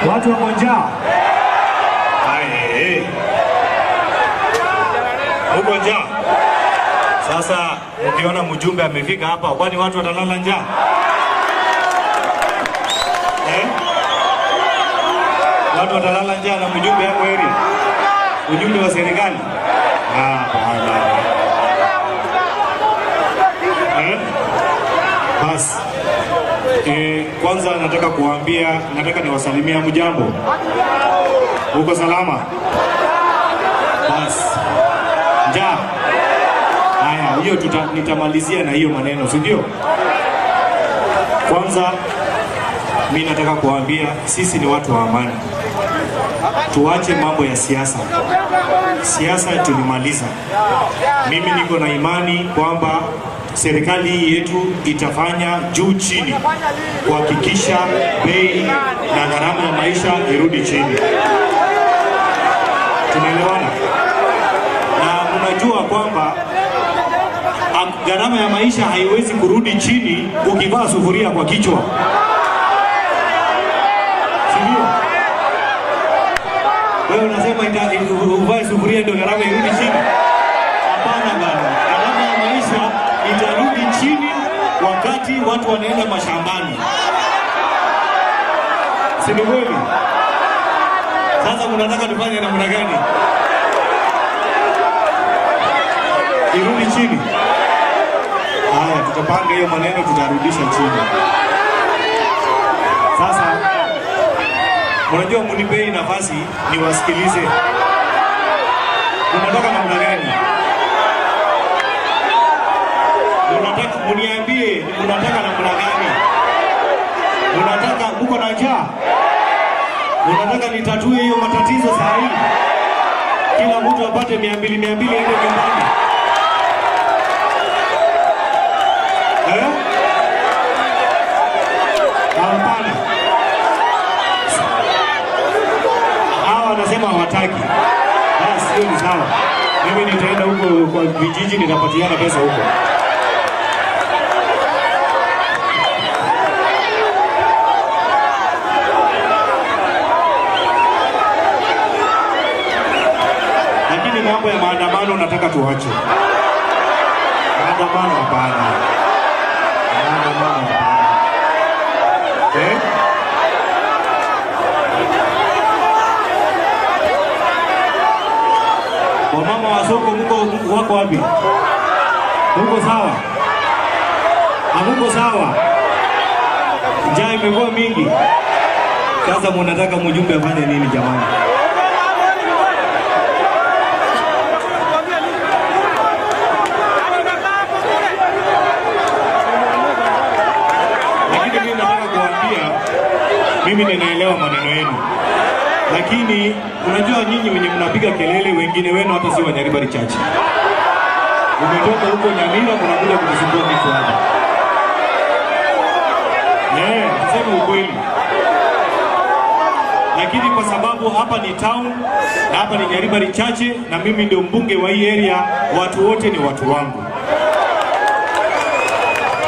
Watu wa njaa. Huko njaa. Sasa ukiona mjumbe amefika hapa, kwani watu watalala njaa? Watu watalala njaa na mjumbe hapo area. Ujumbe wa serikali. Bas. Kwanza nataka niwasalimia mjambo. Uko salama? Bas. Njaa. Haya, hiyo nitamalizia na hiyo maneno, si ndio? Kwanza mimi nataka kuambia sisi ni watu wa amani. Tuache mambo ya siasa. Siasa tulimaliza. Mimi niko na imani kwamba serikali hii yetu itafanya juu chini kuhakikisha bei na gharama ya maisha irudi chini. Tunaelewana? Na mnajua kwamba gharama ya maisha haiwezi kurudi chini ukivaa sufuria kwa kichwa. Sivyo? Wewe unasema uvae sufuria ndio gharama irudi chini? Hapana bana. Gharama ya maisha itarudi chini wakati watu wanaenda mashambani. Si ni kweli? Sasa mnataka tufanye namna gani? Irudi chini. Haya, tutapanga hiyo maneno, tutarudisha chini. Sasa mnajua mnipei nafasi niwasikilize. Mnataka namna gani? Mnataka mniambie mnataka namna gani? Mnataka uko na njaa? Mnataka nitatue hiyo matatizo saa hii? Kila mtu apate 200 aende nyumbani. Hapana. Hawa wanasema hawataki. Basi hiyo ni sawa. Mimi nitaenda huko kwa vijiji nitapatiana pesa huko. Lakini mambo ya maandamano nataka tuache. Maandamano hapana. Maandamano hapana. Wamama wa soko mko wako wapi? Mko sawa? Hamko sawa? Njaa imekuwa mingi. Sasa mnataka mjumbe afanye nini jamani? Mimi ninaelewa maneno yenu. Lakini unajua nyinyi wenye mnapiga kelele, wengine wenu hata si Wanyaribari chache. Umetoka huko Nyamira mnakuja kunisumbua kitu hapa. Sema ukweli. Lakini kwa sababu hapa ni town na hapa ni Nyaribari chache na mimi ndio mbunge wa hii area, watu wote ni watu wangu.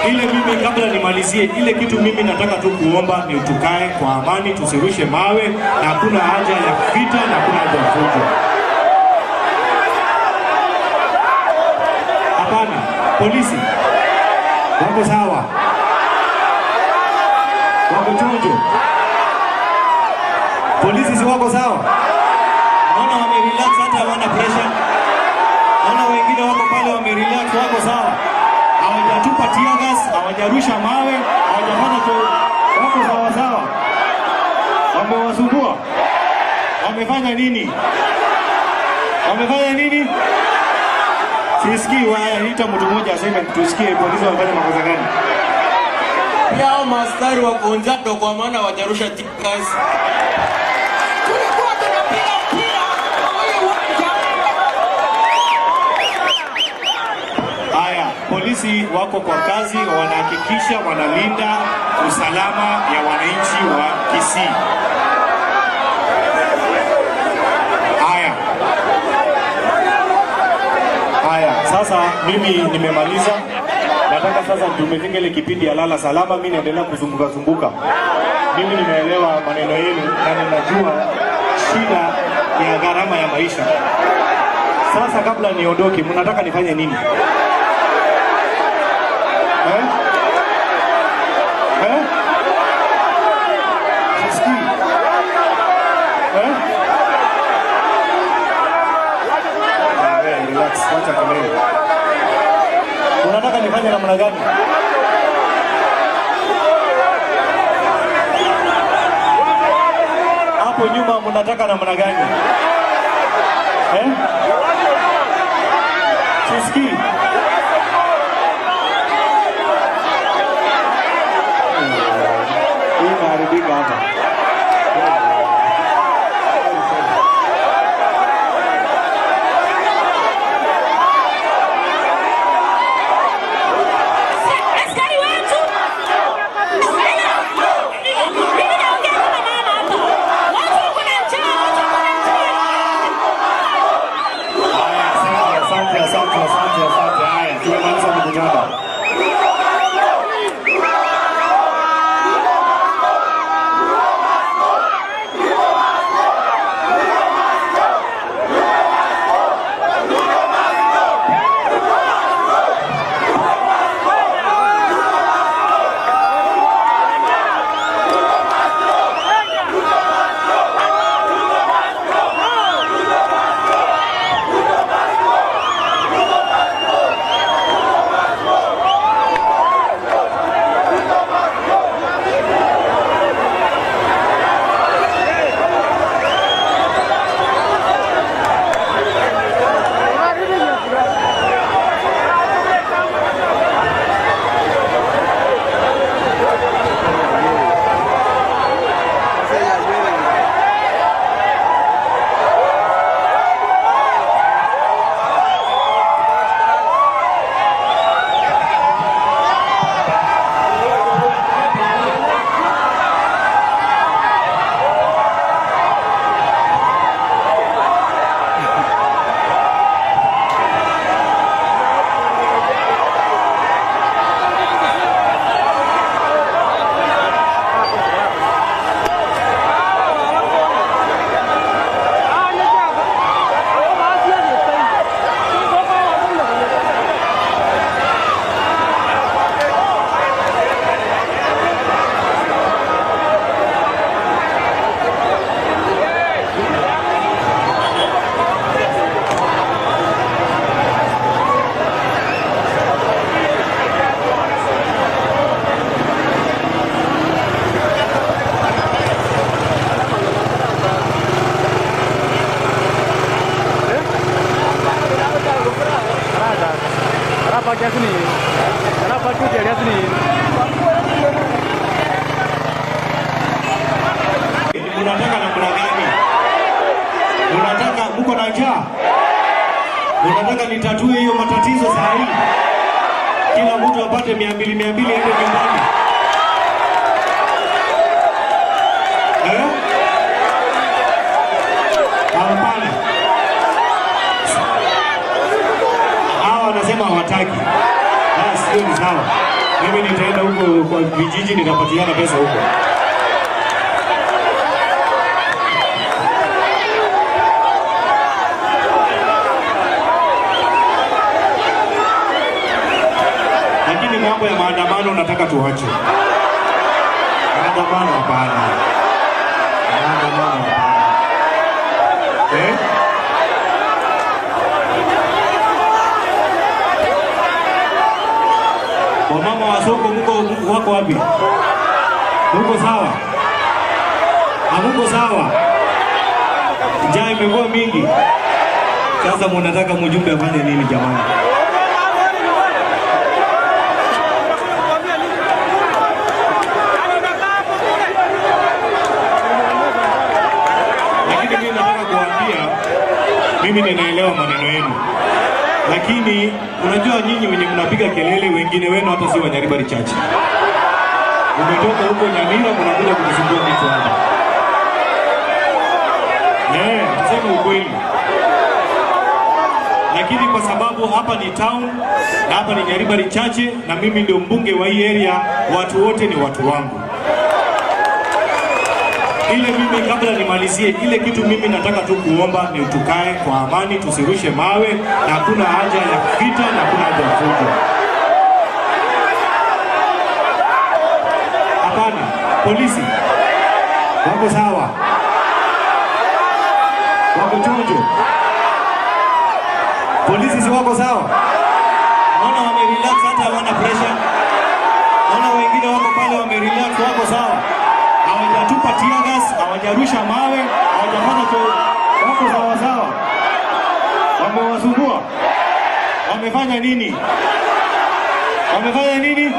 Ile mimi kabla nimalizie ile kitu mimi nataka tu kuomba ni tukae kwa amani, tusirushe mawe na hakuna haja ya vita na hakuna haja ya fujo. Hapana, polisi wako sawa. Wako chonjo. Polisi si wako sawa? Naona wamerelax hata hawana pressure. Naona wengine wako pale wamerelax, wako sawa. Hawajatupa tear gas, hawajarusha mawe, hawajafanya wako sawa sawa. Wamewasumbua. Wamefanya nini? Wamefanya nini? Sisikii waita mtu mmoja aseme tusikie polisi wamefanya makosa gani. Yao maskari wa konjato kwa maana hawajarusha tear gas. Polisi wako kwa kazi, wanahakikisha wanalinda usalama ya wananchi wa Kisii. Haya, sasa mimi nimemaliza. Nataka sasa tumefika ile kipindi ya lala salama, mimi naendelea kuzunguka. Mimi nimeelewa maneno yenu na ninajua shida ya gharama ya maisha. Sasa kabla niondoke, mnataka nifanye nini? Wacha kelele. Unataka nifanye namna gani? Hapo nyuma mnataka namna gani? Sisikii. Hii inaharibika hapa. Asante. Haya, tumemaliza mkutano. Unataka namna gani? Unataka mko na njaa? Unataka nitatue hiyo matatizo saa hii? Kila mtu apate 200 ende nyumbani. Hapana. Hawa wanasema hawataki. Sio ni sawa. Mimi nitaenda huko kwa vijiji nitapatiana pesa huko. Lakini mambo ya maandamano nataka tuache. Maandamano hapana. Maandamano hapana. Wamama wa soko mko wako wapi? Mko sawa? Hamuko sawa? Njaa imekuwa mingi. Sasa mnataka mjumbe afanye nini jamani? Lakini mimi nataka kuambia, mimi ninaelewa maneno yenu. Lakini unajua nyinyi wenye mnapiga kelele, wengine wenu hata si Wanyaribari chache. Umetoka huko Nyamira mnakuja kunisumbua kitu hapa. Sema ukweli. lakini kwa sababu hapa ni town na hapa ni Nyaribari chache na mimi ndio mbunge wa hii area, watu wote ni watu wangu. Ile mimi kabla nimalizie ile kitu, mimi nataka tu kuomba ni tukae kwa amani, tusirushe mawe, na hakuna haja ya vita na hakuna haja ya fujo. Hapana, polisi wako sawa, wako chonjo, polisi si wako sawa, naona wamerelax, hata hawana pressure. Naona wengine wako pale wamerelax, wako sawa, hawajatupa tear gas, hawajarusha mawe, hawajafanya wako sawa sawa. Wamewasumbua, wamefanya nini? Wamefanya nini?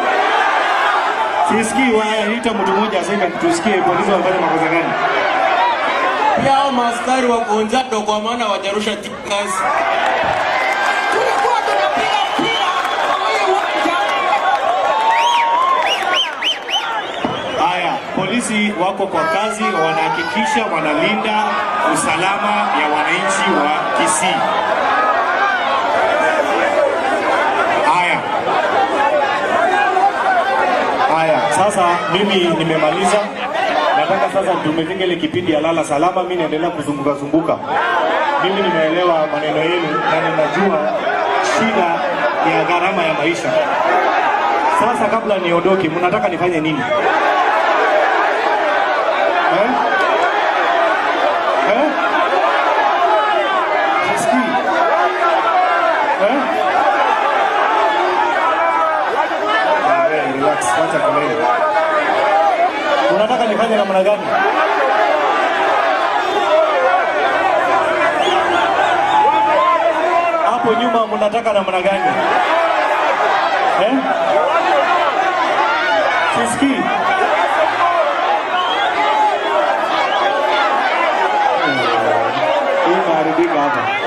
Sisikii waita mtu mmoja aseme tusikie polisi wamefanya makosa gani. Pia hao maaskari wako Kajiado kwa maana hawajarusha tear gas. Polisi wako kwa kazi, wanahakikisha wanalinda usalama ya wananchi wa Kisii. Haya, sasa mimi nimemaliza. Nataka sasa tumefika ile kipindi ya lala salama, mimi naendelea kuzunguka. Mimi nimeelewa maneno yenu na ninajua shida ya gharama ya maisha. Sasa kabla niondoke, mnataka nifanye nini? Unataka nifanye namna gani? Hapo nyuma mnataka namna gani? Sisikii. Hii inaharibika hapa.